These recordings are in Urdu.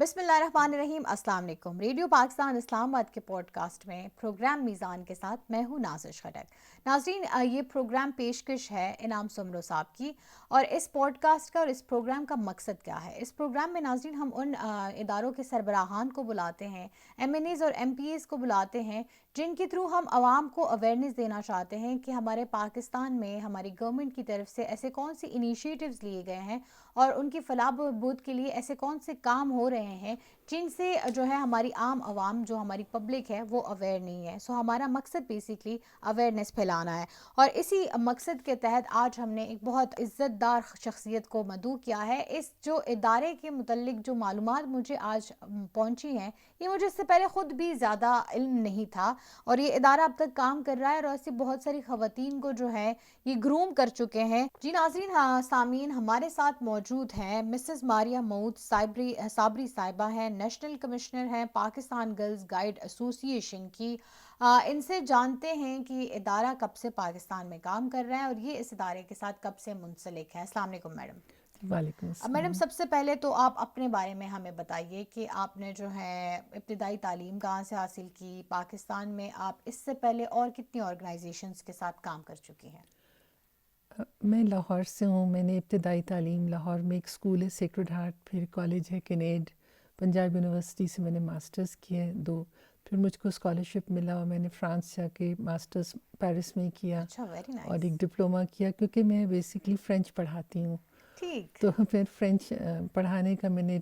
بسم اللہ الرحمن الرحیم. السلام علیکم. ریڈیو پاکستان اسلام آباد کے پوڈ کاسٹ میں پروگرام میزان کے ساتھ میں ہوں نازش خٹک. ناظرین، یہ پروگرام پیشکش ہے انعام سمرو صاحب کی. اور اس پوڈ کاسٹ کا اور اس پروگرام کا مقصد کیا ہے؟ اس پروگرام میں ناظرین ہم ان اداروں کے سربراہان کو بلاتے ہیں، ایم این ایز اور ایم پی ایز کو بلاتے ہیں، جن کے تھرو ہم عوام کو اویئرنیس دینا چاہتے ہیں کہ ہمارے پاکستان میں ہماری گورنمنٹ کی طرف سے ایسے کون سی انیشیٹیوز لیے گئے ہیں اور ان کی فلاح و بہبود کے لیے ایسے کون سے کام ہو رہے ہیں جن سے جو ہے ہماری عام عوام، جو ہماری پبلک ہے، وہ اویئر نہیں ہے. سو ہمارا مقصد بیسیکلی اویئرنیس پھیلانا ہے. اور اسی مقصد کے تحت آج ہم نے ایک بہت عزت دار شخصیت کو مدعو کیا ہے. اس جو ادارے کے متعلق جو معلومات مجھے آج پہنچی ہیں، یہ مجھے اس سے پہلے خود بھی زیادہ علم نہیں تھا، اور یہ ادارہ اب تک کام کر رہا ہے اور ایسی بہت ساری خواتین کو جو ہے یہ گروم کر چکے ہیں. جی ناظرین، سامعین، ہمارے ساتھ موجود ہیں مسز ماریہ مؤد صابری صاحبہ ہیں، نیشنل کمشنر ہیں پاکستان گرلز گائیڈ ایسوسی ایشن کی. ان سے جانتے ہیں کہ یہ ادارہ کب سے پاکستان میں کام کر رہا ہے اور یہ اس ادارے کے ساتھ کب سے منسلک ہے. السلام علیکم میڈم. وعلیکم میڈم، السلام. سب سے پہلے تو آپ اپنے بارے میں ہمیں بتائیے کہ آپ نے جو ہے ابتدائی تعلیم کہاں سے حاصل کی، پاکستان میں آپ اس سے پہلے اور کتنی آرگنائزیشنز کے ساتھ کام کر چکی ہیں؟ میں لاہور سے ہوں. میں نے ابتدائی تعلیم لاہور میں ایک اسکول ہے سیکرڈ ہارٹ، پھر کالج ہے کینیڈ، پنجاب یونیورسٹی سے میں نے ماسٹرز کیے 2. پھر مجھ کو اسکالرشپ ملا اور میں نے فرانس جا کے ماسٹرز پیرس میں کیا اچھا، ویری اور نائس. ایک ڈپلومہ کیا، کیونکہ میں بیسکلی فرینچ پڑھاتی ہوں. ٹھیک. تو پھر فرینچ پڑھانے کا میں نے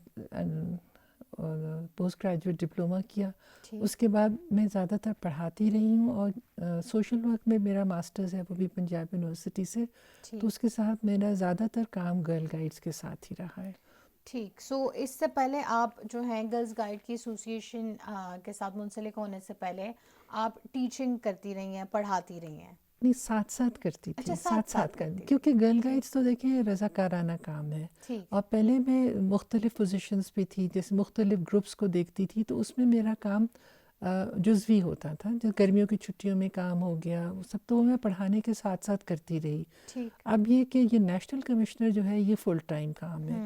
پوسٹ گریجویٹ ڈپلومہ کیا. اس کے بعد میں زیادہ تر پڑھاتی رہی ہوں، اور سوشل ورک میں میرا ماسٹرز ہے، وہ بھی پنجاب یونیورسٹی سے. تو اس کے ساتھ میرا زیادہ تر کام گرل گائیڈس کے ساتھ ہی رہا ہے. ٹھیک. سو اس سے پہلے آپ جو ہیں گرلز گائیڈ کی ایسوسی ایشن کے ساتھ منسلک ہونے سے پہلے آپ ٹیچنگ کرتی رہی ہیں، پڑھاتی رہی ہیں؟ نہیں، ساتھ ساتھ کرتی اچھا، تھی، ساتھ ساتھ کرتی تھی. کیونکہ گرل ٹھیک گائیڈس تو دیکھیں رضاکارانہ کام ہے. ٹھیک. اور پہلے میں مختلف پوزیشنز پہ تھی، جیسے مختلف گروپس کو دیکھتی تھی، تو اس میں میرا کام جزوی ہوتا تھا. جب گرمیوں کی چھٹیوں میں کام ہو گیا وہ سب، تو وہ میں پڑھانے کے ساتھ ساتھ کرتی رہی. ٹھیک. اب یہ کہ یہ نیشنل کمشنر جو ہے یہ فل ٹائم کام ہے.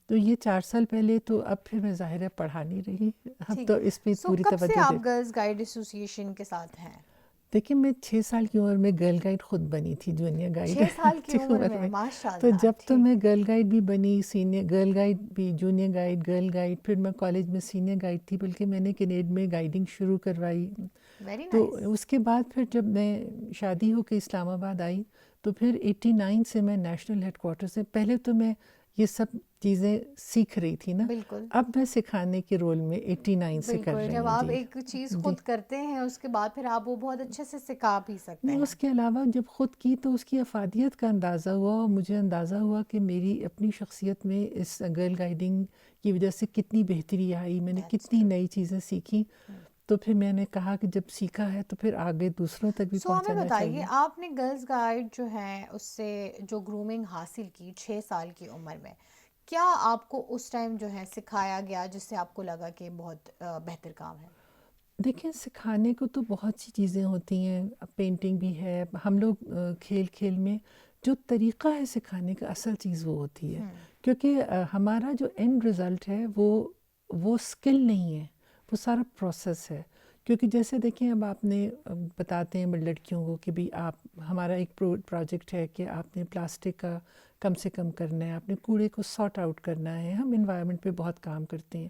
تو یہ 4 سال پہلے تو اب پھر میں ظاہر ہے پڑھا نہیں رہی، اب ٹھیک. تو اس پہ سو پوری کب سے توجہ آپ دے. گرلز گائیڈ ایسوسی ایشن کے ساتھ ہیں؟ دیکھیں میں 6 سال کی عمر میں گرل گائیڈ خود بنی تھی، جونیئر گائیڈ 6 سال کی عمر عمر میں؟ میں. ماشاء تو اللہ. جب تو ٹھیک. میں گرل گائیڈ بھی بنی، سینئر گرل گائیڈ بھی، جونیئر گائیڈ، گرل گائیڈ، پھر میں کالج میں سینئر گائیڈ تھی، بلکہ میں نے کینیڈ میں گائیڈنگ شروع کروائی. ویری تو نائس. اس کے بعد پھر جب میں شادی ہو کے اسلام آباد آئی تو پھر 89 سے میں نیشنل ہیڈ کوارٹر سے، پہلے تو میں یہ سب چیزیں سیکھ رہی تھی نا، بالکل اب میں سکھانے کے رول میں 89 سے کر بالکل. رہی جب ہوں. آپ جی ایک چیز جی. خود کرتے ہیں اس کے بعد پھر آپ وہ بہت اچھے سے سکھا بھی سکتے نہیں، ہیں. اس کے علاوہ جب خود کی تو اس کی افادیت کا اندازہ ہوا، اور مجھے اندازہ ہوا کہ میری اپنی شخصیت میں اس گرل گائیڈنگ کی وجہ سے کتنی بہتری آئی، میں نے That's کتنی true. نئی چیزیں سیکھی. تو پھر میں نے کہا کہ جب سیکھا ہے تو پھر آگے دوسروں تک بھی سو ہمیں پہنچانا بتائیے، چاہیے. آپ نے گرلز گائیڈ جو ہے اس سے جو گرومنگ حاصل کی 6 سال کی عمر میں، کیا آپ کو اس ٹائم جو ہے سکھایا گیا جس سے آپ کو لگا کہ بہت بہتر کام ہے؟ دیکھیں سکھانے کو تو بہت سی چیزیں ہوتی ہیں، پینٹنگ بھی ہے. ہم لوگ کھیل کھیل میں جو طریقہ ہے سکھانے کا، اصل چیز وہ ہوتی ہے. کیونکہ ہمارا جو اینڈ رزلٹ ہے وہ اسکل نہیں ہے، وہ سارا پروسیس ہے. کیونکہ جیسے دیکھیں اب آپ نے بتاتے ہیں لڑکیوں کو کہ بھی آپ، ہمارا ایک پروجیکٹ ہے کہ آپ نے پلاسٹک کا کم سے کم کرنا ہے، آپ نے کوڑے کو سارٹ آؤٹ کرنا ہے. ہم انوائرمنٹ پہ بہت کام کرتے ہیں.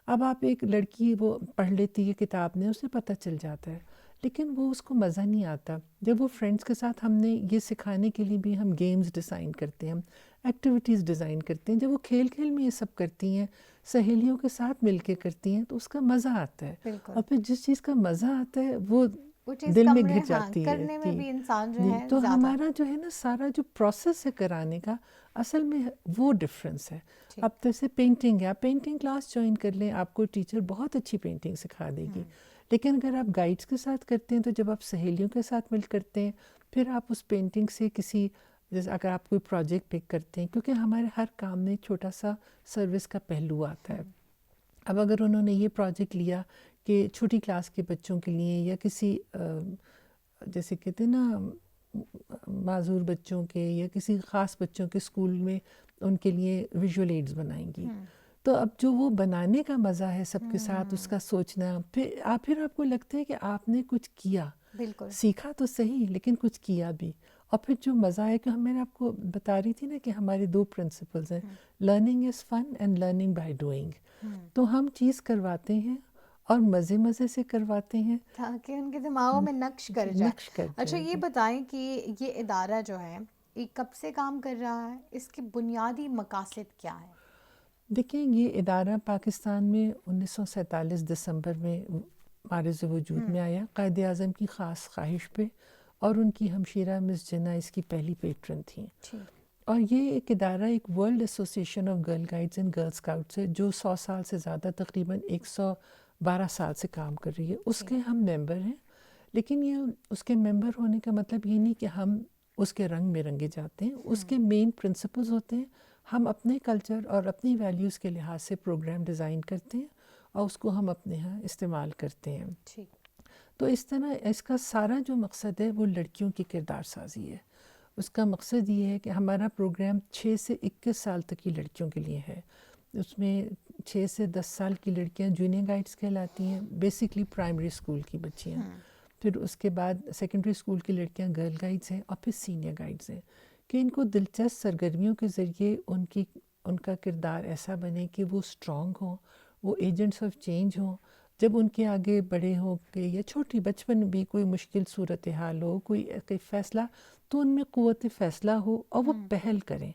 اب آپ ایک لڑکی وہ پڑھ لیتی ہے کتاب میں، اسے پتہ چل جاتا ہے، لیکن وہ اس کو مزہ نہیں آتا. جب وہ فرینڈس کے ساتھ، ہم نے یہ سکھانے کے لیے بھی ہم گیمز ڈیزائن کرتے ہیں، ہم ایکٹیویٹیز ڈیزائن کرتے ہیں. جب وہ کھیل کھیل میں یہ سب کرتی ہیں، سہیلیوں کے ساتھ مل کے کرتی ہیں، تو اس کا مزہ آتا ہے. بالکل. اور پھر جس چیز کا مزہ آتا ہے وہ چیز دل میں کمرے، گھر جاتی ہے. کرنے میں جی بھی انسان جو جی. ہے تو زیادہ. ہمارا جو ہے نا سارا جو پروسیس ہے کرانے کا، اصل میں وہ ڈفرینس ہے. اب جیسے پینٹنگ ہے، آپ پینٹنگ کلاس جوائن کر لیں، آپ کو ٹیچر بہت اچھی پینٹنگ سکھا دے گی. لیکن اگر آپ گائیڈس کے ساتھ کرتے ہیں، تو جب آپ سہیلیوں کے ساتھ مل کرتے ہیں، پھر آپ اس پینٹنگ سے کسی، جیسے اگر آپ کوئی پروجیکٹ پک کرتے ہیں، کیونکہ ہمارے ہر کام میں چھوٹا سا سروس کا پہلو آتا ہے. اب اگر انہوں نے یہ پروجیکٹ لیا کہ چھوٹی کلاس کے بچوں کے لیے، یا کسی جیسے کہتے ہیں نا معذور بچوں کے یا کسی خاص بچوں کے اسکول میں ان کے لیے ویژول ایڈز بنائیں گی، تو اب جو وہ بنانے کا مزہ ہے سب کے ساتھ، اس کا سوچنا، پھر آپ کو لگتا ہے کہ آپ نے کچھ کیا، بالکل سیکھا تو صحیح لیکن کچھ کیا بھی. اور پھر جو مزہ ہے کہ میں نے آپ کو بتا رہی تھی نا کہ ہمارے 2 پرنسپلز ہیں، learning is fun and learning by doing. تو ہم چیز کرواتے ہیں اور مزے مزے سے کرواتے ہیں تاکہ ان کے دماغوں میں نقش کر جائے. نقش کر اچھا جائے. یہ بتائیں کہ یہ ادارہ جو ہے یہ کب سے کام کر رہا ہے، اس کے بنیادی مقاصد کیا ہیں؟ دیکھیں یہ ادارہ پاکستان میں 1947 دسمبر میں معرض وجود میں آیا، قائد اعظم کی خاص خواہش پہ، اور ان کی ہمشیرہ مس جناح اس کی پہلی پیٹرن تھیں. اور یہ ایک ادارہ ایک world association of girl guides and girl scouts ہے جو 100 سال سے زیادہ، تقریباً 112 سال سے کام کر رہی ہے. اس کے ہم ممبر ہیں، لیکن یہ اس کے ممبر ہونے کا مطلب یہ نہیں کہ ہم اس کے رنگ میں رنگے جاتے ہیں. اس کے مین پرنسپلز ہوتے ہیں، ہم اپنے کلچر اور اپنی ویلیوز کے لحاظ سے پروگرام ڈیزائن کرتے ہیں اور اس کو ہم اپنے ہاں استعمال کرتے ہیں. تو اس طرح اس کا سارا جو مقصد ہے وہ لڑکیوں کی کردار سازی ہے. اس کا مقصد یہ ہے کہ ہمارا پروگرام 6 سے 21 سال تک کی لڑکیوں کے لیے ہے. اس میں 6 سے 10 سال کی لڑکیاں جونیئر گائیڈس کہلاتی ہیں، بیسکلی پرائمری اسکول کی بچیاں. پھر اس کے بعد سیکنڈری اسکول کی لڑکیاں گرل گائیڈس ہیں، اور پھر سینئر گائیڈس ہیں کہ ان کو دلچسپ سرگرمیوں کے ذریعے ان کا کردار ایسا بنے کہ وہ اسٹرانگ ہوں، وہ ایجنٹس آف چینج ہوں. جب ان کے آگے بڑے ہو کے یا چھوٹی بچپن میں بھی کوئی مشکل صورتحال ہو، کوئی فیصلہ، تو ان میں قوت فیصلہ ہو اور وہ پہل کریں.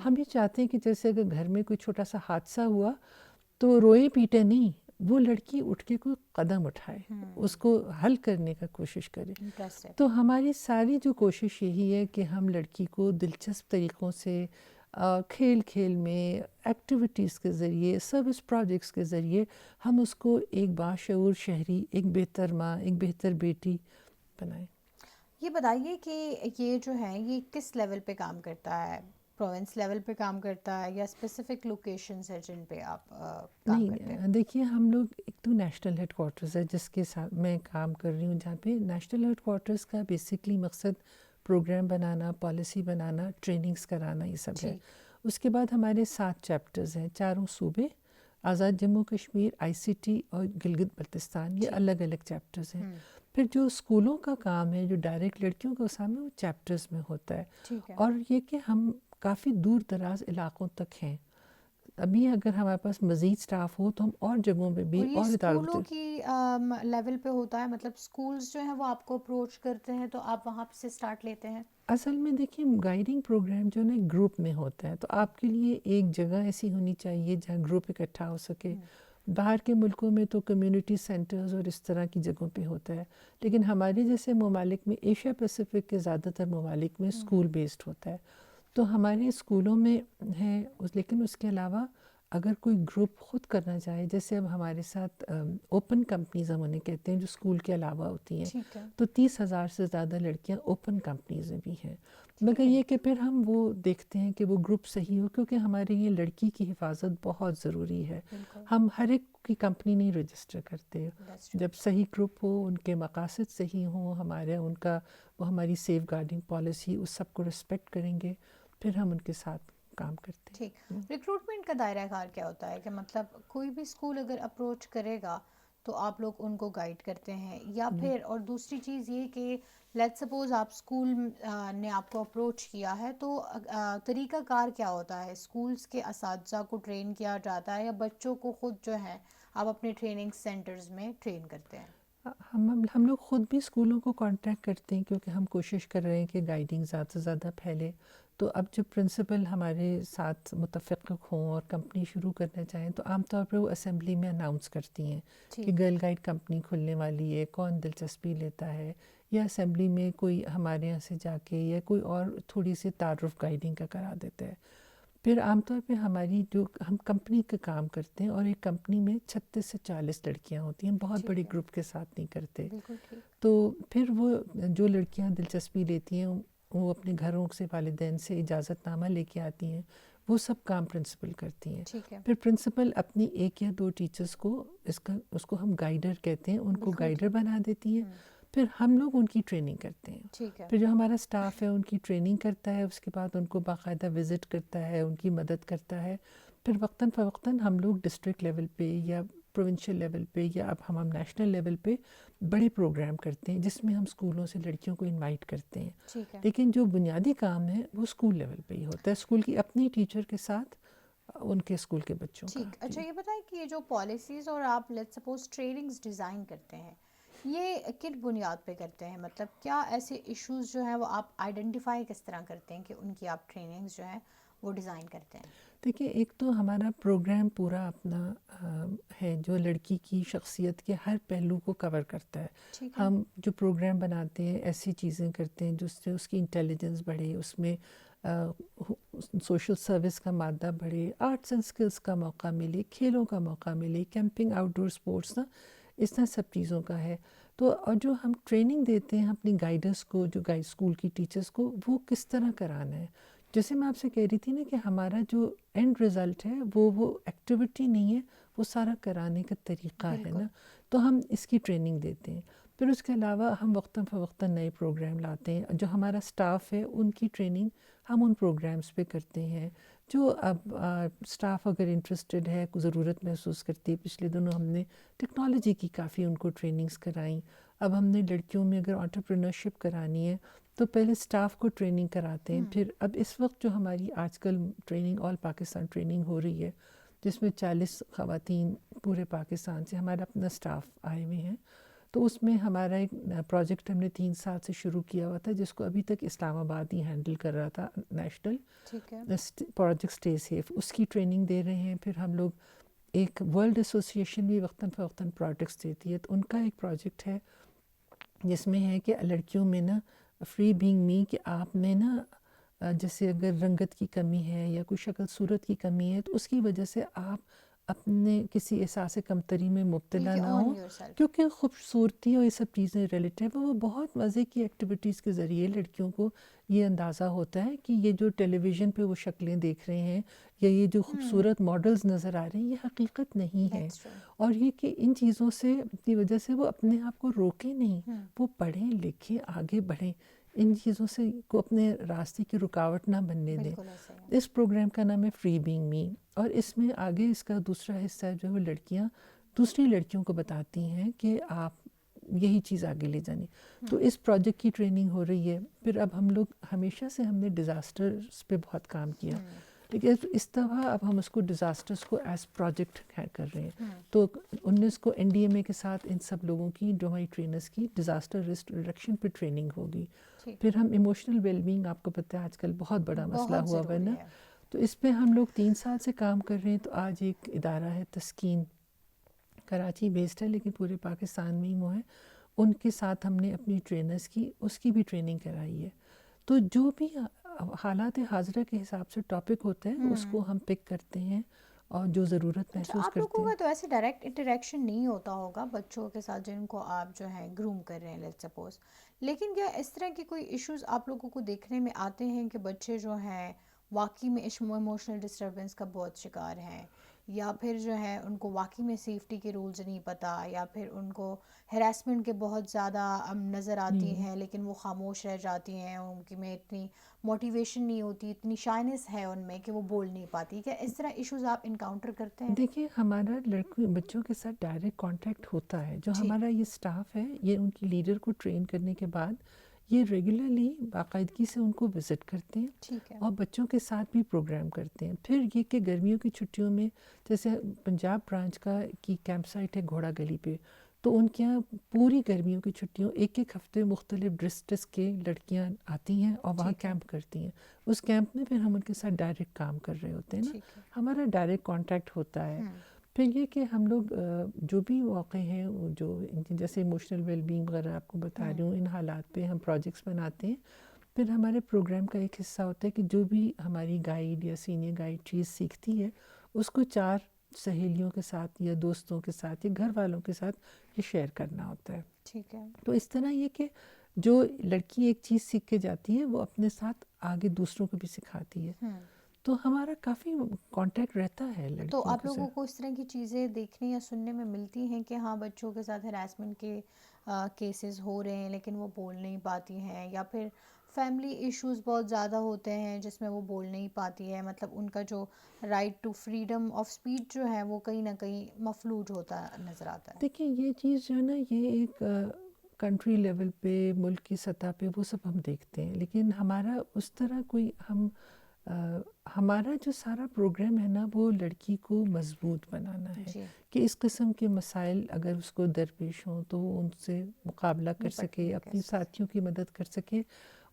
ہم یہ چاہتے ہیں کہ جیسے اگر گھر میں کوئی چھوٹا سا حادثہ ہوا تو روئے پیٹے نہیں، وہ لڑکی اٹھ کے کوئی قدم اٹھائے، اس کو حل کرنے کا کوشش کرے. تو ہماری ساری جو کوشش یہی ہے کہ ہم لڑکی کو دلچسپ طریقوں سے کھیل کھیل میں، ایکٹیویٹیز کے ذریعے، سروس پروجیکٹس کے ذریعے ہم اس کو ایک باشعور شہری، ایک بہتر ماں، ایک بہتر بیٹی بنائیں. یہ بتائیے کہ یہ جو ہے یہ کس لیول پہ کام کرتا ہے؟ پروونس لیول پہ کام کرتا ہے یا اسپیسیفک لوکیشنز ہیں جن پہ آپ کام کرتے ہیں؟ نہیں، دیکھیے ہم لوگ ایک تو نیشنل ہیڈ کوارٹرز ہے جس کے ساتھ میں کام کر رہی ہوں، جہاں پہ نیشنل ہیڈ کوارٹرز کا بیسکلی مقصد پروگرام بنانا، پالیسی بنانا، ٹریننگز کرانا، یہ سب ہے. اس کے بعد ہمارے 7 چیپٹرز ہیں، 4 صوبے، آزاد جموں کشمیر، آئی سی ٹی اور گلگت بلتستان، یہ الگ الگ چیپٹرز ہیں. پھر جو اسکولوں کا کام ہے، جو ڈائریکٹ لڑکیوں کا سامنے، وہ چیپٹرز میں ہوتا ہے. اور یہ کہ ہم کافی دور دراز علاقوں تک ہیں. ابھی اگر ہمارے پاس مزید سٹاف ہو تو ہم اور جگہوں پہ بھی اور اسکولوں کی لیول پہ ہوتا ہے، مطلب اسکولز جو ہیں وہ آپ کو اپروچ کرتے ہیں تو آپ وہاں سے سٹارٹ لیتے ہیں؟ اصل میں دیکھیں گائیڈنگ پروگرام جو نا گروپ میں ہوتا ہے، تو آپ کے لیے ایک جگہ ایسی ہونی چاہیے جہاں گروپ اکٹھا ہو سکے. باہر کے ملکوں میں تو کمیونٹی سینٹرز اور اس طرح کی جگہوں پہ ہوتا ہے، لیکن ہمارے جیسے ممالک میں، ایشیا پیسیفک کے زیادہ تر ممالک میں اسکول بیسڈ ہوتا ہے. تو ہمارے اسکولوں میں ہے، لیکن اس کے علاوہ اگر کوئی گروپ خود کرنا چاہے، جیسے اب ہمارے ساتھ اوپن کمپنیز ہم انہیں کہتے ہیں جو اسکول کے علاوہ ہوتی ہیں، تو 30,000 سے زیادہ لڑکیاں اوپن کمپنیز میں بھی ہیں. مگر یہ کہ پھر ہم وہ دیکھتے ہیں کہ وہ گروپ صحیح ہو، کیونکہ ہمارے لیے لڑکی کی حفاظت بہت ضروری ہے. ہم ہر ایک کی کمپنی نہیں رجسٹر کرتے. جب صحیح گروپ ہو، ان کے مقاصد صحیح ہوں، وہ ہماری سیف گارڈنگ پالیسی، اس سب کو رسپیکٹ کریں گے، پھر ہم ان کے ساتھ کام کرتے ہیں. ٹھیک. ریکروٹمنٹ کا دائرہ کار کیا ہوتا ہے کہ مطلب کوئی بھی اسکول اگر اپروچ کرے گا تو آپ لوگ ان کو گائیڈ کرتے ہیں، یا پھر اور دوسری چیز یہ کہ لیٹ سپوز آپ اسکول نے آپ کو اپروچ کیا ہے تو طریقہ کار کیا ہوتا ہے؟ اسکولس کے اساتذہ کو ٹرین کیا جاتا ہے یا بچوں کو خود جو ہے آپ اپنے ٹریننگ سینٹرز میں ٹرین کرتے ہیں؟ ہم لوگ خود بھی اسکولوں کو کانٹیکٹ کرتے ہیں، کیونکہ ہم کوشش کر رہے ہیں کہ گائیڈنگ زیادہ سے زیادہ پھیلے. تو اب جب پرنسپل ہمارے ساتھ متفق ہوں اور کمپنی شروع کرنا چاہیں تو عام طور پہ وہ اسمبلی میں اناؤنس کرتی ہیں کہ گرل گائیڈ کمپنی کھلنے والی ہے، کون دلچسپی لیتا ہے، یا اسمبلی میں کوئی ہمارے یہاں سے جا کے یا کوئی اور تھوڑی سی تعارف گائیڈنگ کا کرا دیتا ہے. پھر عام طور پہ ہم کمپنی کا کام کرتے ہیں، اور ایک کمپنی میں 36 سے 40 لڑکیاں ہوتی ہیں، بہت بڑے گروپ کے ساتھ نہیں کرتے. تو پھر وہ جو لڑکیاں دلچسپی لیتی ہیں وہ اپنے گھروں سے، والدین سے اجازت نامہ لے کے آتی ہیں، وہ سب کام پرنسپل کرتی ہیں. پھر پرنسپل اپنی 1 یا 2 ٹیچرز کو اس کو ہم گائیڈر کہتے ہیں، ان کو گائیڈر بنا دیتی ہیں. پھر ہم لوگ ان کی ٹریننگ کرتے ہیں. پھر جو ہمارا سٹاف ہے ان کی ٹریننگ کرتا ہے، اس کے بعد ان کو باقاعدہ وزٹ کرتا ہے، ان کی مدد کرتا ہے. پھر وقتاً فوقتاً ہم لوگ ڈسٹرکٹ لیول پہ یا پروونشل لیول پہ یا اب ہم نیشنل لیول پہ بڑے پروگرام کرتے ہیں جس میں ہم اسکولوں سے لڑکیوں کو انوائٹ کرتے ہیں. ٹھیک ہے. لیکن جو بنیادی کام ہے وہ اسکول لیول پہ ہی ہوتا ہے، اسکول کی اپنی ٹیچر کے ساتھ ان کے اسکول کے بچوں کا. ٹھیک. اچھا یہ بتائیں کہ یہ جو پالیسیز اور آپ لیٹ سپوز ٹریننگز ڈیزائن کرتے ہیں یہ کن بنیاد پہ کرتے ہیں؟ مطلب کیا ایسے ایشوز جو ہیں وہ آپ آئیڈینٹیفائی کس طرح کرتے ہیں کہ ان کی آپ ٹریننگز جو ہیں وہ ڈیزائن کرتے ہیں؟ دیکھیے ایک تو ہمارا پروگرام پورا اپنا ہے جو لڑکی کی شخصیت کے ہر پہلو کو کور کرتا ہے. ٹھیک ہے. ہم جو پروگرام بناتے ہیں ایسی چیزیں کرتے ہیں جس سے اس کی انٹیلیجنس بڑھے، اس میں سوشل سروس کا مادہ بڑھے، آرٹس اینڈ اسکلس کا موقع ملے، کھیلوں کا موقع ملے، کیمپنگ، آؤٹ ڈور اسپورٹس نا اس طرح سب چیزوں کا ہے. تو اور جو ہم ٹریننگ دیتے ہیں اپنی گائیڈرس کو، جو گائیڈ اسکول کی ٹیچرس کو، وہ کس طرح کرانا ہے. جیسے میں آپ سے کہہ رہی تھی نا کہ ہمارا جو اینڈ رزلٹ ہے وہ ایکٹیویٹی نہیں ہے، وہ سارا کرانے کا طریقہ ہے نا. تو ہم اس کی ٹریننگ دیتے ہیں. پھر اس کے علاوہ ہم وقتاً فوقتاً نئے پروگرام لاتے ہیں. جو ہمارا اسٹاف ہے ان کی ٹریننگ ہم ان پروگرامز پہ کرتے ہیں. جو اب اسٹاف اگر انٹرسٹڈ ہے، ضرورت محسوس کرتی ہے، پچھلے دنوں ہم نے ٹیکنالوجی کی کافی ان کو ٹریننگز کرائیں. اب ہم نے لڑکیوں میں اگر انٹرپرینورشپ کرانی ہے تو پہلے اسٹاف کو ٹریننگ کراتے ہیں. پھر اب اس وقت جو ہماری آج کل ٹریننگ آل پاکستان ٹریننگ ہو رہی ہے جس میں 40 خواتین پورے پاکستان سے ہمارا اپنا اسٹاف آئے ہوئے ہیں. تو اس میں ہمارا ایک پروجیکٹ ہم نے 3 سال سے شروع کیا ہوا تھا جس کو ابھی تک اسلام آباد ہی ہینڈل کر رہا تھا، نیشنل پروجیکٹ اسٹے سیف، اس کی ٹریننگ دے رہے ہیں. پھر ہم لوگ ایک ورلڈ ایسوسیشن بھی وقتاً فوقتاً پروجیکٹس دیتی ہے، تو ان کا ایک پروجیکٹ ہے جس میں ہے کہ لڑکیوں میں نا فری بینگ می، کہ آپ میں نا جیسے اگر رنگت کی کمی ہے یا کوئی شکل صورت کی کمی ہے تو اس کی وجہ سے آپ اپنے کسی احساس کمتری میں مبتلا نہ ہوں، کیونکہ خوبصورتی اور یہ سب چیزیں ریلیٹیو ہے. وہ بہت مزے کی ایکٹیویٹیز کے ذریعے لڑکیوں کو یہ اندازہ ہوتا ہے کہ یہ جو ٹیلی ویژن پہ وہ شکلیں دیکھ رہے ہیں یا یہ جو خوبصورت ماڈلز نظر آ رہے ہیں یہ حقیقت نہیں ہے. اور یہ کہ ان چیزوں سے کی وجہ سے وہ اپنے آپ کو روکیں نہیں، وہ پڑھیں لکھیں آگے بڑھیں، ان چیزوں سے کو اپنے راستے کی رکاوٹ نہ بننے دیں. اس پروگرام کا نام ہے فری بینگ می، اور اس میں آگے اس کا دوسرا حصہ جو ہے وہ لڑکیاں دوسری لڑکیوں کو بتاتی ہیں کہ آپ یہی چیز آگے لے جانی. تو اس پروجیکٹ کی ٹریننگ ہو رہی ہے. پھر اب ہم لوگ ہمیشہ سے ہم نے ڈیزاسٹرز پہ بہت کام کیا، لیکن اس دفعہ اب ہم اس کو ڈیزاسٹرز کو ایز پروجیکٹ کر رہے ہیں. تو 19 کو NDMA کے ساتھ ان سب لوگوں کی جو ہماری ٹرینرز کی ڈیزاسٹر رسک ریڈکشن پہ ٹریننگ ہوگی. پھر ہم ایموشنل ویل بینگ، آپ کو پتہ ہے آج کل بہت بڑا مسئلہ ہوا ہوا ہے نا، تو اس پہ ہم لوگ 3 سال سے کام کر رہے ہیں. تو آج ایک ادارہ ہے تسکین، کراچی بیسڈ ہے لیکن پورے پاکستان میں ہی وہ ہے، ان کے ساتھ ہم نے اپنی ٹرینرز کی اس کی بھی ٹریننگ کرائی ہے. تو جو بھی حالات حاضرہ کے حساب سے ٹاپک ہوتا ہے اس کو ہم پک کرتے ہیں اور جو ضرورت محسوس آپ کرتے لوگوں ہیں. کا تو ایسے ڈائریکٹ انٹریکشن نہیں ہوتا ہوگا بچوں کے ساتھ جن کو آپ جو ہے گروم کر رہے ہیں لیٹ سپوز، لیکن کیا اس طرح کے کوئی ایشوز آپ لوگوں کو دیکھنے میں آتے ہیں کہ بچے جو ہیں واقعی میں ایموشنل ڈسٹربنس کا بہت شکار ہیں، یا پھر جو ہے ان کو واقعی میں سیفٹی کے رولز نہیں پتہ، یا پھر ان کو ہراسمنٹ کے بہت زیادہ نظر آتی ہیں لیکن وہ خاموش رہ جاتی ہیں، ان کی میں اتنی موٹیویشن نہیں ہوتی، اتنی شائنس ہے ان میں کہ وہ بول نہیں پاتی؟ کیا اس طرح ایشوز آپ انکاؤنٹر کرتے ہیں؟ دیکھیے ہمارا بچوں کے ساتھ ڈائریکٹ کانٹیکٹ ہوتا ہے. جو ہمارا یہ اسٹاف ہے یہ ان کی لیڈر کو ٹرین کرنے کے بعد یہ ریگولرلی باقاعدگی سے ان کو وزٹ کرتے ہیں اور بچوں کے ساتھ بھی پروگرام کرتے ہیں. پھر یہ کہ گرمیوں کی چھٹیوں میں جیسے پنجاب برانچ کا کی کیمپ سائٹ ہے گھوڑا گلی پہ، تو ان کے یہاں پوری گرمیوں کی چھٹیوں ایک ہفتے مختلف ڈسٹرکٹس کے لڑکیاں آتی ہیں اور وہاں کیمپ کرتی ہیں. اس کیمپ میں پھر ہم ان کے ساتھ ڈائریکٹ کام کر رہے ہوتے ہیں نا، ہمارا ڈائریکٹ کانٹیکٹ ہوتا ہے. پھر یہ کہ ہم لوگ جو بھی واقع ہیں جو جیسے ایموشنل ویل بینگ وغیرہ آپ کو بتا رہی ہوں، ان حالات پہ ہم پروجیکٹس بناتے ہیں. پھر ہمارے پروگرام کا ایک حصہ ہوتا ہے کہ جو بھی ہماری گائیڈ یا سینئر گائیڈ چیز سیکھتی ہے اس کو 4 سہیلیوں کے ساتھ یا دوستوں کے ساتھ یا گھر والوں کے ساتھ یہ شیئر کرنا ہوتا ہے. ٹھیک ہے. تو اس طرح یہ کہ جو لڑکی ایک چیز سیکھ کے جاتی ہے وہ اپنے ساتھ آگے دوسروں کو بھی سکھاتی ہے. تو ہمارا کافی کانٹیکٹ رہتا ہے لڑکیوں کے ساتھ. تو آپ لوگوں کو اس طرح کی چیزیں دیکھنے یا سننے میں ملتی ہیں کہ ہاں بچوں کے ساتھ ہراسمنٹ کے کیسز ہو رہے ہیں لیکن وہ بول نہیں پاتی ہیں، یا پھر فیملی ایشوز بہت زیادہ ہوتے ہیں جس میں وہ بول نہیں پاتی ہے، مطلب ان کا جو right to freedom of speech جو ہے وہ کہیں نہ کہیں مفلوج ہوتا نظر آتا ہے. دیکھیں یہ چیز جو ہے نا، یہ ایک کنٹری لیول پہ، ملک کی سطح پہ وہ سب ہم دیکھتے ہیں، لیکن ہمارا اس طرح کوئی ہمارا جو سارا پروگرام ہے نا، وہ لڑکی کو مضبوط بنانا ہے جی، کہ اس قسم کے مسائل اگر اس کو درپیش ہوں تو وہ ان سے مقابلہ کر سکے، نپٹنے اپنی کیسے. ساتھیوں کی مدد کر سکے.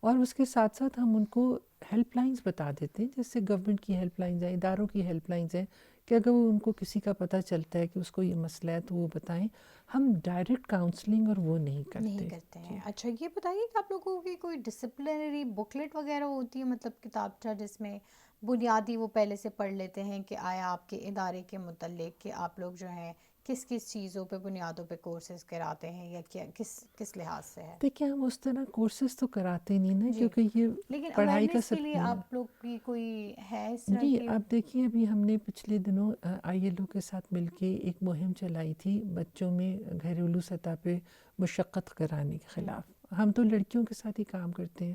اور اس کے ساتھ ساتھ ہم ان کو ہیلپ لائنز بتا دیتے ہیں، جیسے گورنمنٹ کی ہیلپ لائنز ہیں، اداروں کی ہیلپ لائنز ہیں، کہ اگر وہ ان کو کسی کا پتہ چلتا ہے کہ اس کو یہ مسئلہ ہے تو وہ بتائیں. ہم ڈائریکٹ کاؤنسلنگ اور وہ نہیں نہیں کرتے. کرتے جی. ہیں. اچھا یہ بتائیے کہ آپ لوگوں کی کوئی ڈسپلنری بکلیٹ وغیرہ ہوتی ہے، مطلب کتابچہ جس میں بنیادی وہ پہلے سے پڑھ لیتے ہیں کہ آیا آپ کے ادارے کے متعلق کہ آپ لوگ جو ہیں کس کس چیزوں پہ، بنیادوں پہ کورسز کراتے ہیں، یا کیا کس لحاظ سے ہے؟ دیکھیں ہم اس طرح کورسز تو کراتے نہیں نا، جی، کیونکہ یہ لیکن پڑھائی کا اویئرنیس کے لیے سب. آپ لوگ کی کوئی ہے اس طرح جی کی؟ آپ دیکھیے، ابھی ہم نے پچھلے دنوں آئی ایل او کے ساتھ مل کے ایک مہم چلائی تھی بچوں میں گھریلو سطح پہ مشقت کرانے کے خلاف. ہم تو لڑکیوں کے ساتھ ہی کام کرتے ہیں،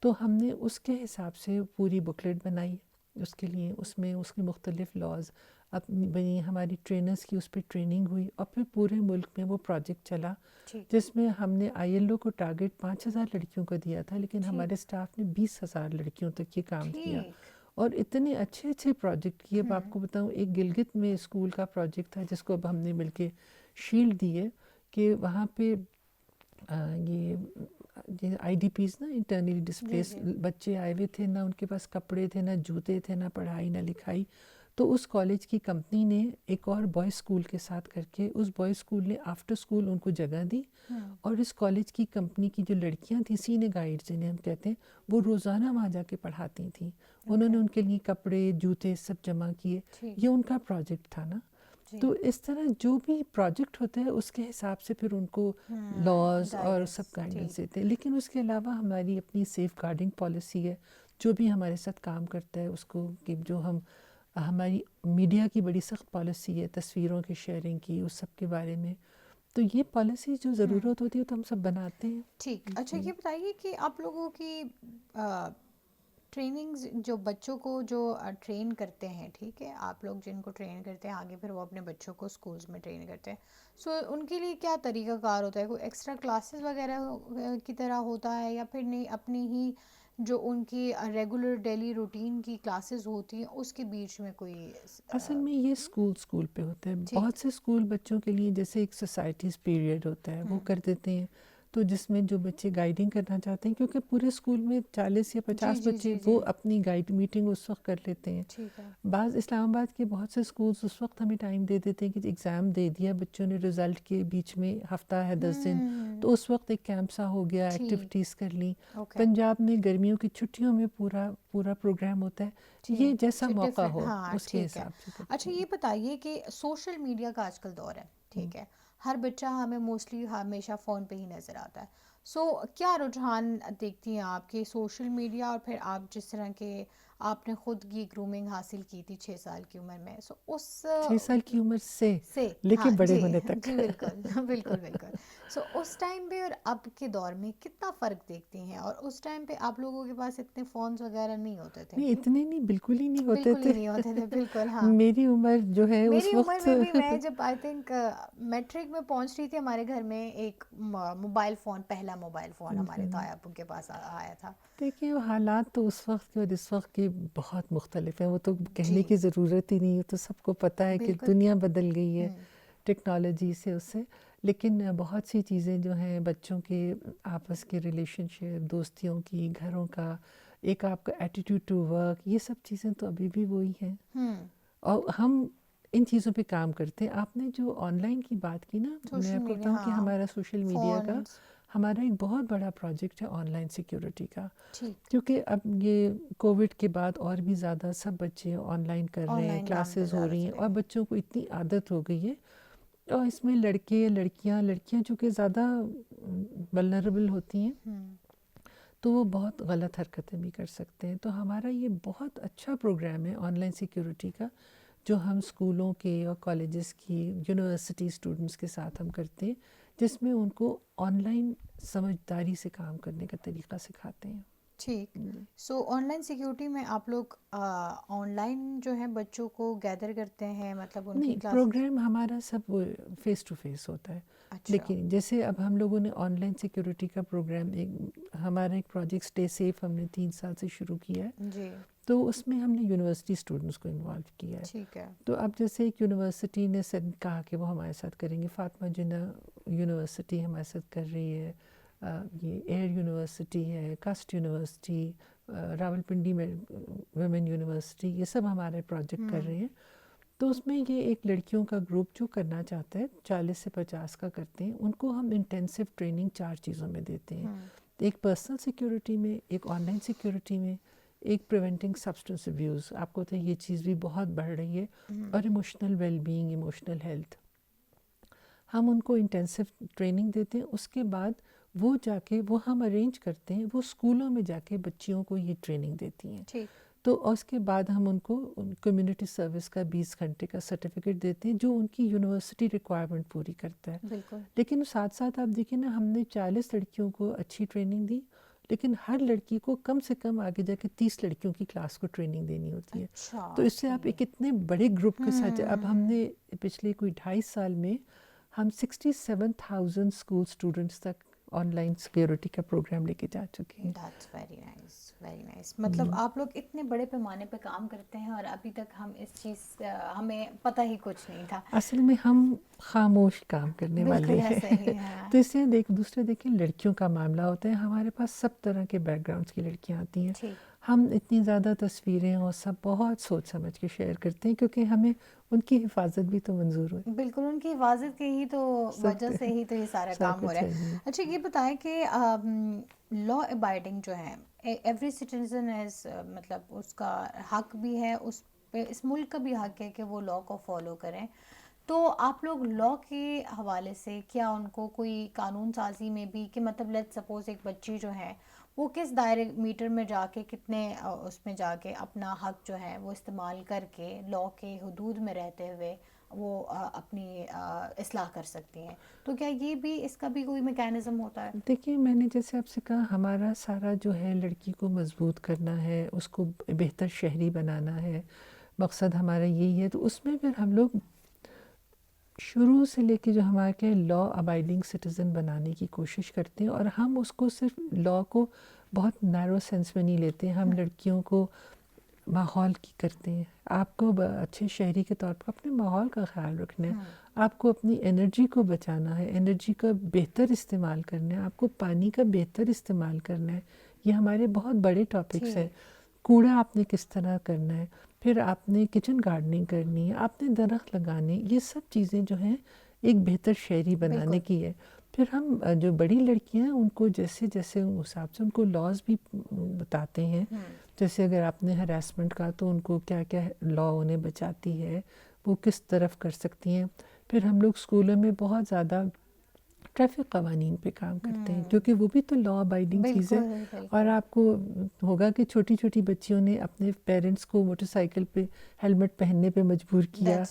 تو ہم نے اس کے حساب سے پوری بکلیٹ بنائی اس کے لیے. اس میں اس کے مختلف لاز اپنی بنی، ہماری ٹرینرز کی اس پہ ٹریننگ ہوئی، اور پھر پورے ملک میں وہ پروجیکٹ چلا ٹھیک جس میں ہم نے آئی ایل او کو ٹارگیٹ 5,000 لڑکیوں کا دیا تھا، لیکن ٹھیک ہمارے اسٹاف نے 20,000 لڑکیوں تک یہ کام کیا. ٹھیک. اور اتنے اچھے اچھے پروجیکٹ کیے. اب آپ کو بتاؤں، ایک گلگت میں اسکول کا پروجیکٹ تھا جس کو اب ہم نے مل کے شیلڈ دی ہے، کہ وہاں پہ یہ آئی ڈی پیز نا، انٹرنلی جی ڈسپلیس جی بچے آئے ہوئے تھے، نہ ان کے پاس کپڑے تھے، نہ جوتے تھے، نہ پڑھائی نہ لکھائی. تو اس کالج کی کمپنی نے ایک اور بوائز اسکول کے ساتھ کر کے، اس بوائز اسکول نے آفٹر اسکول ان کو جگہ دی، اور اس کالج کی کمپنی کی جو لڑکیاں تھیں، سینئر گائیڈ جنہیں ہم کہتے ہیں، وہ روزانہ وہاں جا کے پڑھاتی تھیں. انہوں نے ان کے لیے کپڑے جوتے سب جمع کیے. ٹھیک. یہ ان کا پروجیکٹ تھا نا. جی. تو اس طرح جو بھی پروجیکٹ ہوتا ہے اس کے حساب سے پھر ان کو لاز اور گائیڈنس. سب گائیڈنس ٹھیک. دیتے ہیں. لیکن اس کے علاوہ ہماری اپنی سیف گارڈنگ پالیسی ہے. جو بھی ہمارے ساتھ کام کرتا ہے اس کو، کہ جو ہماری میڈیا کی بڑی سخت پالیسی ہے تصویروں کی شیئرنگ کی، اس سب کے بارے میں. تو یہ پالیسی جو ضرورت ہوتی ہے تو ہم سب بناتے ہیں. ٹھیک. اچھا یہ بتائیے کہ آپ لوگوں کی ٹریننگز جو بچوں کو جو ٹرین کرتے ہیں، ٹھیک ہے، آپ لوگ جن کو ٹرین کرتے ہیں آگے پھر وہ اپنے بچوں کو اسکولز میں ٹرین کرتے ہیں، سو ان کے لیے کیا طریقہ کار ہوتا ہے؟ کوئی ایکسٹرا کلاسز وغیرہ کی طرح ہوتا ہے، یا پھر نہیں اپنی ہی جو ان کی ریگولر ڈیلی روٹین کی کلاسز ہوتی ہیں اس کے بیچ میں کوئی؟ اصل میں یہ اسکول پہ ہوتا ہے. ٹھیک. بہت سے اسکول بچوں کے لیے جیسے ایک سوسائٹیز پیریڈ ہوتا ہے وہ کر دیتے ہیں، تو جس میں جو بچے گائیڈنگ کرنا چاہتے ہیں، کیونکہ پورے اسکول میں 40 یا 50 جی بچے، جی جی. وہ اپنی گائیڈ میٹنگ اس وقت کر لیتے ہیں. ٹھیک ہے. بعض اسلام آباد کے بہت سے اسکولز اس وقت ہمیں ٹائم دے دیتے ہیں کہ ایگزام دے دیا بچوں نے، رزلٹ کے بیچ میں ہفتہ ہے 10 دن، تو اس وقت ایک کیمپ سا ہو گیا، ٹھیک. ایکٹیویٹیز کر لیں. اوکے. پنجاب میں گرمیوں کی چھٹیوں میں پورا پروگرام ہوتا ہے. یہ ٹھیک. جیسا موقع ڈفرینٹ. ہو ہاں اس کے ٹھیک ہے. حساب سے اچھا کرتے ہیں. یہ بتائیے کہ سوشل میڈیا کا آج کل دور ہے، ٹھیک ہے، ہر بچہ ہمیں موسٹلی ہمیشہ فون پہ ہی نظر آتا ہے. سو کیا رجحان دیکھتی ہیں آپ کے سوشل میڈیا، اور پھر آپ جس طرح کے آپ نے خود کی گرومنگ حاصل کی تھی 6 سال کی عمر میں، سو اس 6 سال کی عمر سے لے کے ہاں بڑے جی ہونے تک. جی بالکل بالکل بالکل. سو اس ٹائم پہ اور اب کے دور میں کتنا فرق دیکھتی ہیں؟ اور اس ٹائم پہ آپ لوگوں کے پاس اتنے فونز وغیرہ نہیں ہوتے تھے. نہیں اتنے نہیں، بالکل ہی نہیں ہوتے بالکل تھے. ہی نہیں ہوتے تھے. بالکل. ہاں میری عمر جو ہے اس میری عمر وقت میں بھی، میں جب آئی تھنک میٹرک میں پہنچ رہی تھی، ہمارے گھر میں ایک موبائل فون، پہلا موبائل فون ہمارے تایا ابو کے پاس آیا تھا. دیکھیں وہ حالات تو اس وقت کے اور اس وقت کے بہت مختلف ہیں. وہ تو کہنے جی کی ضرورت ہی نہیں ہے، تو سب کو پتہ ہے کہ بالکل. دنیا بدل گئی ہے ٹیکنالوجی سے، اس سے. لیکن بہت سی چیزیں جو ہیں بچوں کے آپس کے ریلیشن شپ، دوستیوں کی، گھروں کا ایک آپ کا ایٹیٹیوڈ ٹو ورک، یہ سب چیزیں تو ابھی بھی وہی ہیں. اور ہم ان چیزوں پہ کام کرتے ہیں. آپ نے جو آن لائن کی بات کی نا، میں سوشل آپ کو میڈیا. بتاؤں کہ ہاں ہمارا سوشل میڈیا کا فونز. ہمارا ایک بہت بڑا پروجیکٹ ہے آن لائن سیکیورٹی کا. ٹھیک. کیونکہ اب یہ کووڈ کے بعد اور بھی زیادہ سب بچے آن لائن کر آن رہے ہیں، لائن کام پہ کلاسز ہو زیادہ رہی ہیں، چلے اور گئے. بچوں کو اتنی عادت ہو گئی ہے. اور اس میں لڑکیاں چونکہ زیادہ ولنریبل ہوتی ہیں، تو وہ بہت غلط حرکتیں بھی کر سکتے ہیں. تو ہمارا یہ بہت اچھا پروگرام ہے آن لائن سیکیورٹی کا، جو ہم اسکولوں کے اور کالجز کی، یونیورسٹی اسٹوڈنٹس کے ساتھ ہم کرتے ہیں، جس میں ان کو آن لائن سمجھداری سے کام کرنے کا طریقہ سکھاتے ہیں. ٹھیک. سو آن لائن سیکیورٹی میں آپ لوگ آن لائن جو ہے بچوں کو گیدر کرتے ہیں، مطلب ان کی نہیں، کلاسز؟ پروگرام ہمارا سب فیس ٹو فیس ہوتا ہے، اچھا. لیکن جیسے اب ہم لوگوں نے آن لائن سیکیورٹی کا پروگرام ہمارا ایک پروجیکٹ اسٹے سیف ہم نے 3 سال سے شروع کیا ہے، جی. تو اس میں ہم نے یونیورسٹی اسٹوڈنٹس کو انوالو کیا ہے. ٹھیک ہے. تو اب جیسے ایک یونیورسٹی نے کہا کہ وہ ہمارے ساتھ کریں گے، فاطمہ جناح یونیورسٹی ہمارے ساتھ کر رہی ہے، یہ ایئر یونیورسٹی ہے، کسٹ یونیورسٹی، راول پنڈی میں ویمن یونیورسٹی، یہ سب ہمارے پروجیکٹ کر رہے ہیں. تو اس میں یہ ایک لڑکیوں کا گروپ جو کرنا چاہتا ہے 40 سے 50 کا کرتے ہیں، ان کو ہم انٹینسو ٹریننگ 4 چیزوں میں دیتے ہیں. ایک پرسنل سیکیورٹی میں، ایک آن لائن سیکیورٹی میں، ایک پریونٹنگ سبسٹنس ابیوز. آپ کو تو یہ چیز بھی بہت بڑھ رہی ہے، اور emotional well being, emotional health. ہم ان کو انٹینسو ٹریننگ دیتے ہیں. اس کے بعد وہ جا کے وہ ہم ارینج کرتے ہیں، وہ اسکولوں میں جا کے بچیوں کو یہ ٹریننگ دیتی ہیں. ٹھیک. تو اس کے بعد ہم ان کو کمیونٹی سروس کا 20 گھنٹے کا سرٹیفکیٹ دیتے ہیں جو ان کی یونیورسٹی ریکوائرمنٹ پوری کرتا ہے. بالکل. لیکن ساتھ ساتھ آپ دیکھیں نا، ہم نے 40 لڑکیوں کو اچھی ٹریننگ دی، لیکن ہر لڑکی کو کم سے کم آگے جا کے 30 لڑکیوں کی کلاس کو ٹریننگ دینی ہوتی ہے. اچھا. تو اس سے آپ ایک اتنے بڑے گروپ کے ساتھ، اب ہم نے پچھلے کوئی 2.5 سال میں ہم 67,000 اسکول اسٹوڈنٹس تک آن لائن سیکیورٹی کا پروگرام لے کے جا چکے ہیں. That's very nice, very nice. مطلب آپ لوگ اتنے بڑے پیمانے پہ کام کرتے ہیں اور ابھی تک ہم اس چیز ہمیں پتہ ہی کچھ نہیں تھا. اصل میں ہم خاموش کام کرنے والے بالکل ہیں. ایسا ہی ہے. تو اس سے دوسرے دیکھیں لڑکیوں کا معاملہ ہوتا ہے، ہمارے پاس سب طرح کے بیک گراؤنڈس کی لڑکیاں آتی ہیں. ٹھیک. ہم اتنی زیادہ تصویریں اور سب بہت سوچ سمجھ کے شیئر کرتے ہیں، کیونکہ ہمیں ان کی حفاظت بھی تو منظور ہو. بالکل، ان کی حفاظت کی ہی تو وجہ سے ہی تو یہ سارا کام ہو رہا ہے. اچھا یہ بتائیں کہ لا ابائڈنگ جو ہے، ایوری سٹیزن ایز، مطلب اس کا حق بھی ہے، اس پہ اس ملک کا بھی حق ہے کہ وہ لا کو فالو کریں. تو آپ لوگ لا کے حوالے سے کیا ان کو کوئی قانون سازی میں بھی، کہ مطلب لیٹ سپوز ایک بچی جو ہے وہ کس دائرے میٹر میں جا کے، کتنے اس میں جا کے اپنا حق جو ہے وہ استعمال کر کے لا کے حدود میں رہتے ہوئے وہ اپنی اصلاح کر سکتی ہیں. تو کیا یہ بھی، اس کا بھی کوئی میکینزم ہوتا ہے؟ دیکھیے، میں نے جیسے آپ سے کہا، ہمارا سارا جو ہے لڑکی کو مضبوط کرنا ہے، اس کو بہتر شہری بنانا ہے، مقصد ہمارا یہی ہے. تو اس میں پھر ہم لوگ شروع سے لے کے جو ہمارے کے لا ابائڈنگ سٹیزن بنانے کی کوشش کرتے ہیں، اور ہم اس کو صرف لا کو بہت نیرو سینس میں نہیں لیتے. ہم لڑکیوں کو ماحول کی کرتے ہیں. آپ کو اچھے شہری کے طور پر اپنے ماحول کا خیال رکھنا ہے، آپ کو اپنی انرجی کو بچانا ہے، انرجی کا بہتر استعمال کرنا ہے، آپ کو پانی کا بہتر استعمال کرنا ہے. یہ ہمارے بہت بڑے ٹاپکس ہیں. کوڑا آپ نے کس طرح کرنا ہے، پھر آپ نے کچن گارڈننگ کرنی ہے، آپ نے درخت لگانے، یہ سب چیزیں جو ہیں ایک بہتر شہری بنانے کی ہے. پھر ہم جو بڑی لڑکیاں ہیں ان کو جیسے جیسے حساب سے ان کو لاز بھی بتاتے ہیں. جیسے اگر آپ نے ہراسمنٹ کا، تو ان کو کیا کیا لا انہیں بچاتی ہے، وہ کس طرف کر سکتی ہیں. پھر ہم لوگ اسکولوں میں بہت زیادہ ٹریفک قوانین پہ کام کرتے ہیں، کیونکہ وہ بھی تو لا ابائڈنگ چیز ہے. اور آپ کو ہوگا کہ چھوٹی چھوٹی بچیوں نے اپنے پیرنٹس کو موٹر سائیکل پہ ہیلمٹ پہننے پہ مجبور کیا،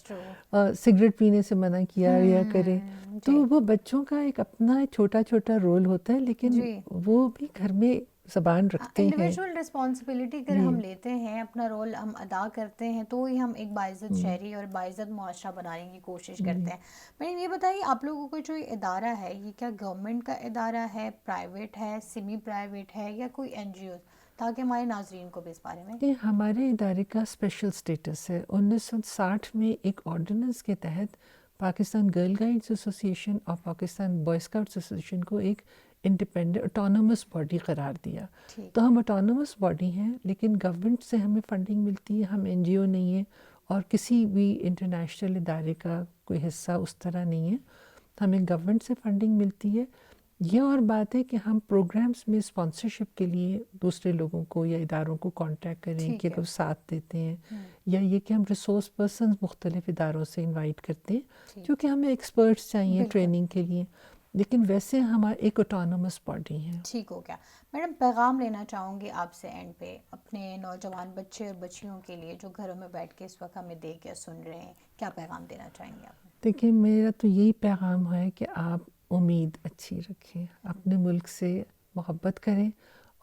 سگریٹ پینے سے منع کیا یا کرے. تو وہ بچوں کا ایک اپنا چھوٹا چھوٹا رول ہوتا ہے، لیکن وہ بھی گھر میں زبان رکھتے ہیں. انڈیویجول رسپانسبلٹی اگر ہم لیتے ہیں، اپنا رول ہم ادا کرتے ہیں، تو ہی ہم ایک باعزت شہری اور باعزت معاشرہ بنانے کی کوشش کرتے ہیں. میں یہ بتائیے، آپ لوگوں کا جو ادارہ ہے، یہ کیا گورنمنٹ کا ادارہ ہے، پرائیویٹ ہے، سیمی پرائیویٹ ہے، یا کوئی این جی او، تاکہ ہمارے ناظرین کو بھی اس بارے میں. ہمارے ادارے کا اسپیشل اسٹیٹس ہے. 1960 میں ایک آرڈیننس کے تحت پاکستان گرل گائیڈز ایسوسی ایشن اور پاکستان بوائے اسکاؤٹس ایسوسی ایشن کو ایک انڈیپینڈنٹ اٹانومس باڈی قرار دیا. تو ہم اٹانومس باڈی ہیں، لیکن گورنمنٹ سے ہمیں فنڈنگ ملتی ہے. ہم این جی او نہیں ہیں اور کسی بھی انٹرنیشنل ادارے کا کوئی حصہ اس طرح نہیں ہے. ہمیں گورنمنٹ سے فنڈنگ ملتی ہے. یہ اور بات ہے کہ ہم پروگرامز میں اسپانسرشپ کے لیے دوسرے لوگوں کو یا اداروں کو کانٹیکٹ کریں کہ وہ ساتھ دیتے ہیں، یا یہ کہ ہم ریسورس پرسنز مختلف اداروں سے انوائٹ کرتے ہیں، کیونکہ ہمیں ایکسپرٹس چاہیے ٹریننگ کے لیے. لیکن ویسے ہمارا ایک اٹانومس باڈی ہے. ٹھیک ہو گیا. میڈم، پیغام لینا چاہوں گی آپ سے اینڈ پہ اپنے نوجوان بچے اور بچیوں کے لیے جو گھروں میں بیٹھ کے اس وقت ہمیں دیکھ یا سن رہے ہیں، کیا پیغام دینا چاہیں گے آپ؟ دیکھیں، میرا تو یہی پیغام ہے کہ آپ امید اچھی رکھیں، اپنے ملک سے محبت کریں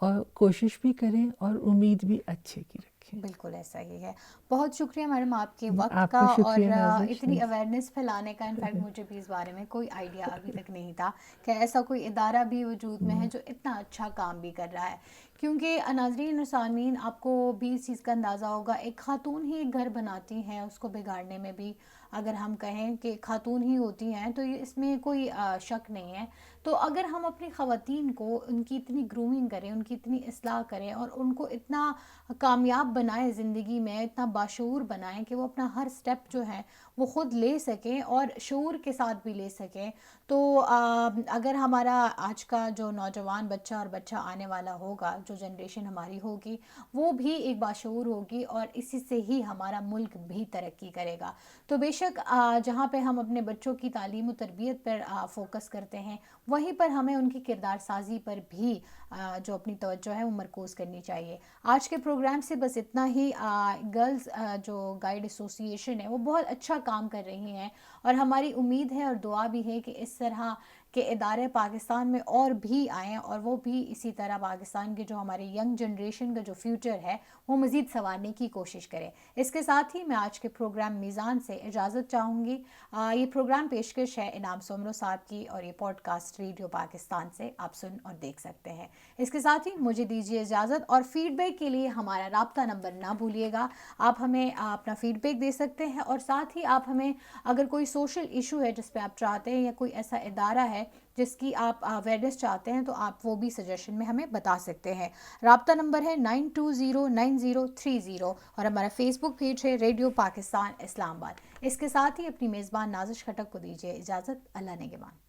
اور کوشش بھی کریں اور امید بھی اچھے کی رکھیں. بالکل ایسا ہی ہے. بہت شکریہ میڈم آپ کے وقت آپ کا کا اور شکریہ نازش. اتنی اویئرنیس پھیلانے کا. انفیکٹ مجھے بھی اس بارے میں کوئی آئیڈیا ابھی تک نہیں تھا کہ ایسا کوئی ادارہ بھی وجود میں ہے جو اتنا اچھا کام بھی کر رہا ہے. کیونکہ ناظرین اور سامعین آپ کو بھی اس چیز کا اندازہ ہوگا, ایک خاتون ہی ایک گھر بناتی ہیں, اس کو بگاڑنے میں بھی اگر ہم کہیں کہ خاتون ہی ہوتی ہیں تو اس میں کوئی شک نہیں ہے. تو اگر ہم اپنی خواتین کو ان کی اتنی گرومنگ کریں, ان کی اتنی اصلاح کریں اور ان کو اتنا کامیاب بنائیں زندگی میں, اتنا باشعور بنائیں کہ وہ اپنا ہر سٹیپ جو ہے وہ خود لے سکیں اور شعور کے ساتھ بھی لے سکیں, تو اگر ہمارا آج کا جو نوجوان بچہ اور بچہ آنے والا ہوگا, جو جنریشن ہماری ہوگی, وہ بھی ایک باشعور ہوگی اور اسی سے ہی ہمارا ملک بھی ترقی کرے گا. تو بے شک جہاں پہ ہم اپنے بچوں کی تعلیم و تربیت پر فوکس کرتے ہیں, وہیں پر ہمیں ان کی کردار سازی پر بھی جو اپنی توجہ ہے وہ مرکوز کرنی چاہیے. آج کے پروگرام سے بس اتنا ہی. گرلز جو گائیڈ ایسوسی ایشن ہے وہ بہت اچھا کام کر رہی ہیں اور ہماری امید ہے اور دعا بھی ہے کہ اس طرح کے ادارے پاکستان میں اور بھی آئیں اور وہ بھی اسی طرح پاکستان کے جو ہمارے ینگ جنریشن کا جو فیوچر ہے وہ مزید سنوارنے کی کوشش کریں. اس کے ساتھ ہی میں آج کے پروگرام میزان سے اجازت چاہوں گی. یہ پروگرام پیشکش ہے انعام سمرو صاحب کی اور یہ پوڈ کاسٹ ریڈیو پاکستان سے آپ سن اور دیکھ سکتے ہیں. اس کے ساتھ ہی مجھے دیجیے اجازت, اور فیڈ بیک کے لیے ہمارا رابطہ نمبر نہ بھولیے گا. آپ ہمیں اپنا فیڈ بیک دے سکتے ہیں اور ساتھ ہی آپ ہمیں اگر کوئی سوشل ایشو ہے جس پہ آپ چاہتے ہیں یا کوئی ایسا ادارہ ہے جس کی آپ اویئرنیس چاہتے ہیں تو آپ وہ بھی سجیشن میں ہمیں بتا سکتے ہیں. رابطہ نمبر ہے 92090330 اور ہمارا فیس بک پیج ہے ریڈیو پاکستان اسلام آباد. اس کے ساتھ ہی اپنی میزبان نازش خٹک کو دیجیے اجازت. اللہ نگہبان.